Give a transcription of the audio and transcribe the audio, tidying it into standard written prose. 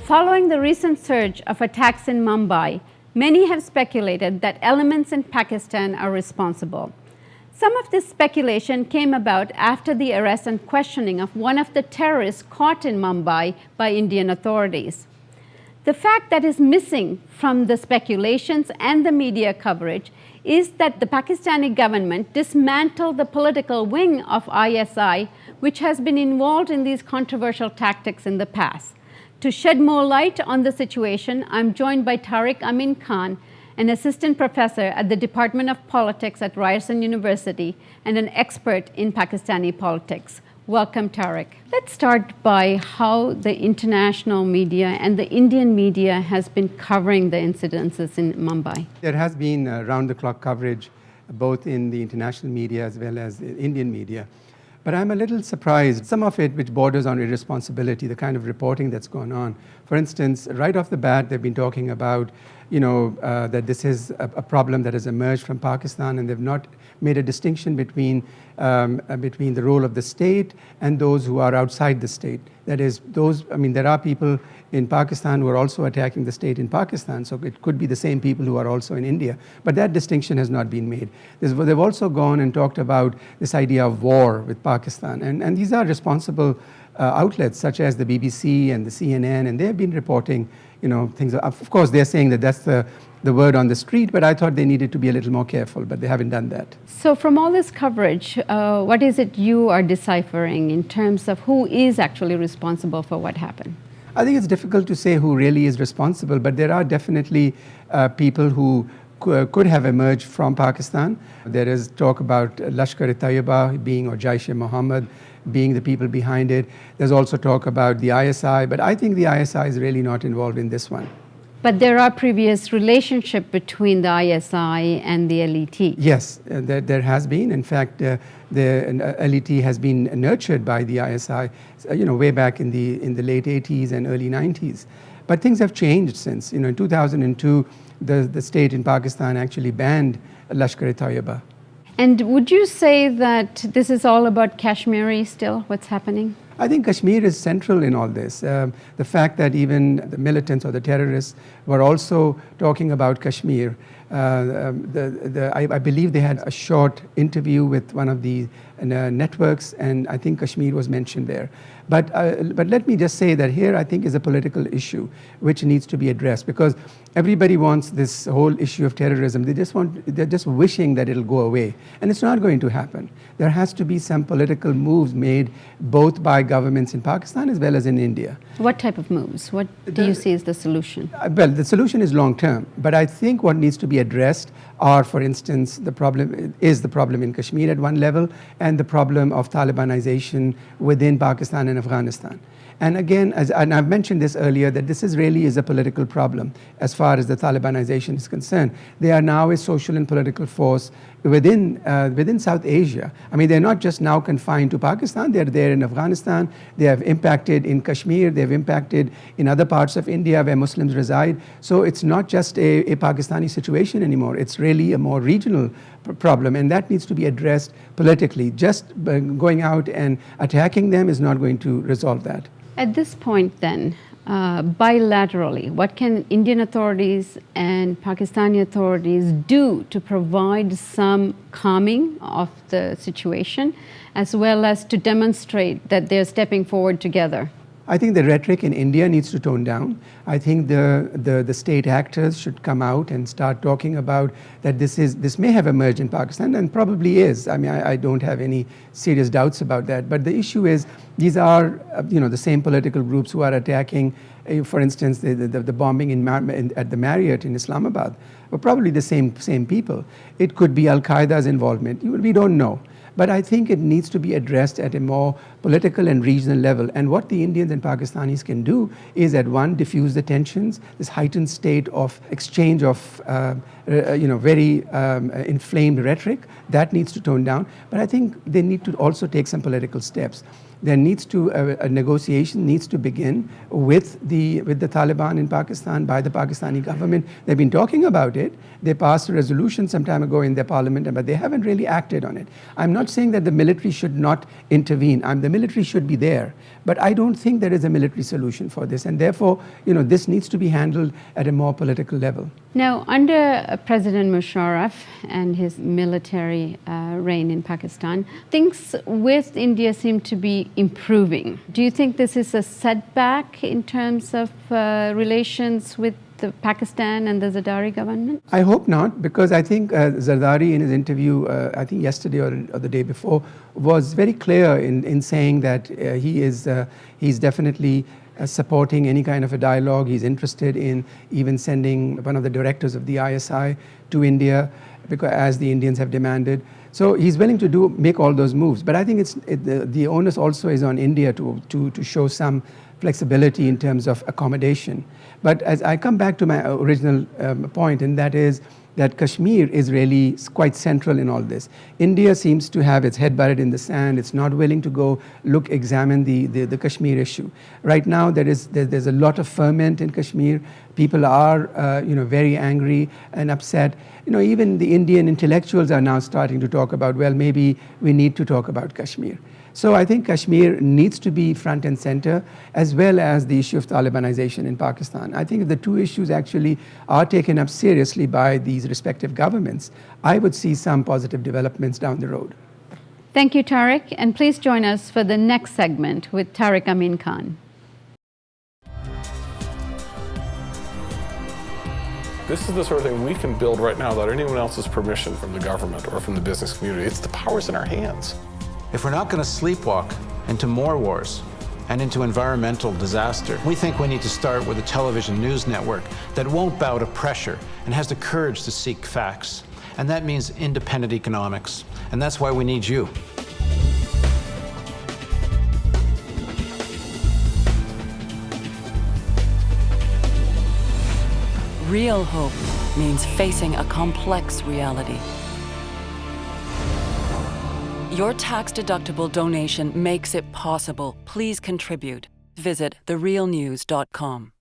Following the recent surge of attacks in Mumbai, many have speculated that elements in Pakistan are responsible. Some of this speculation came about after the arrest and questioning of one of the terrorists caught in Mumbai by Indian authorities. The fact that is missing from the speculations and the media coverage is that the Pakistani government dismantled the political wing of ISI, which has been involved in these controversial tactics in the past. To shed more light on the situation, I'm joined by Tariq Amin-Khan, an assistant professor at the Department of Politics at Ryerson University and an expert in Pakistani politics. Welcome, Tariq. Let's start by how the international media and the Indian media has been covering the incidences in Mumbai. There has been round-the-clock coverage both in the international media as well as the Indian media. But I'm a little surprised, some of it which borders on irresponsibility, the kind of reporting that's gone on. For instance, right off the bat, they've been talking about, that this is a problem that has emerged from Pakistan, and they've not made a distinction between the role of the state and those who are outside the state. That is, there are people in Pakistan who are also attacking the state in Pakistan, so it could be the same people who are also in India. But that distinction has not been made. They've also gone and talked about this idea of war with Pakistan, and these are responsible outlets such as the BBC and the CNN, and they have been reporting, things. Of course, they're saying that that's the word on the street, but I thought they needed to be a little more careful, but they haven't done that. So from all this coverage, what is it you are deciphering in terms of who is actually responsible for what happened? I think it's difficult to say who really is responsible, but there are definitely people who could have emerged from Pakistan. There is talk about Lashkar-e-Taiba being, or Jaish-e-Mohammed being the people behind it. There's also talk about the ISI, but I think the ISI is really not involved in this one. But there are previous relationship between the ISI and the LET. Yes, there has been. In fact, the LET has been nurtured by the ISI, way back in the late 80s and early 90s. But things have changed since. In 2002, the state in Pakistan actually banned Lashkar-e-Taiba. And would you say that this is all about Kashmiri still, what's happening? I think Kashmir is central in all this. The fact that even the militants or the terrorists were also talking about Kashmir. I believe they had a short interview with one of the networks, and I think Kashmir was mentioned there. But let me just say that here I think is a political issue which needs to be addressed, because everybody wants this whole issue of terrorism. They're just wishing that it'll go away, and it's not going to happen. There has to be some political moves made both by governments in Pakistan as well as in India. What type of moves? What do you see as the solution? Well, the solution is long term, but I think what needs to be addressed are, for instance, the problem in Kashmir at one level, and the problem of Talibanization within Pakistan and Afghanistan. And again, and I've mentioned this earlier, that this really is a political problem as far as the Talibanization is concerned. They are now a social and political force within South Asia. They're not just now confined to Pakistan, they're there in Afghanistan, they have impacted in Kashmir, they've impacted in other parts of India where Muslims reside. So it's not just a Pakistani situation anymore, it's really a more regional problem, and that needs to be addressed politically. Just going out and attacking them is not going to resolve that. At this point then, bilaterally, what can Indian authorities and Pakistani authorities do to provide some calming of the situation, as well as to demonstrate that they're stepping forward together? I think the rhetoric in India needs to tone down. I think the state actors should come out and start talking about that this may have emerged in Pakistan, and probably is. I don't have any serious doubts about that. But the issue is, these are the same political groups who are attacking, for instance, the bombing at the Marriott in Islamabad were probably the same people. It could be Al-Qaeda's involvement. We don't know. But I think it needs to be addressed at a more political and regional level. And what the Indians and Pakistanis can do is, at one, diffuse the tensions, this heightened state of exchange of very inflamed rhetoric. That needs to tone down. But I think they need to also take some political steps. there needs to a negotiation needs to begin with the Taliban in Pakistan by the Pakistani government. They've been talking about it. They passed a resolution some time ago in their parliament, but they haven't really acted on it. I'm not saying that the military should not intervene. The military should be there, but I don't think there is a military solution for this, and therefore, this needs to be handled at a more political level. Now, under President Musharraf and his military reign in Pakistan, things with India seem to be improving. Do you think this is a setback in terms of relations with Pakistan and the Zardari government? I hope not, because I think Zardari in his interview, I think yesterday or the day before, was very clear in saying that he's definitely supporting any kind of a dialogue. He's interested in even sending one of the directors of the ISI to India, because as the Indians have demanded. So he's willing to make all those moves. But I think the onus also is on India to show some flexibility in terms of accommodation. But as I come back to my original point, and that is that Kashmir is really quite central in all this. India seems to have its head buried in the sand. It's not willing to go examine the Kashmir issue. Right now, there's a lot of ferment in Kashmir. People are very angry and upset. Even the Indian intellectuals are now starting to talk about, well, maybe we need to talk about Kashmir. So I think Kashmir needs to be front and center, as well as the issue of Talibanization in Pakistan. I think if the two issues actually are taken up seriously by these respective governments, I would see some positive developments down the road. Thank you, Tariq. And please join us for the next segment with Tariq Amin-Khan. This is the sort of thing we can build right now without anyone else's permission from the government or from the business community. It's the power's in our hands. If we're not going to sleepwalk into more wars and into environmental disaster, we think we need to start with a television news network that won't bow to pressure and has the courage to seek facts. And that means independent economics. And that's why we need you. Real hope means facing a complex reality. Your tax-deductible donation makes it possible. Please contribute. Visit therealnews.com.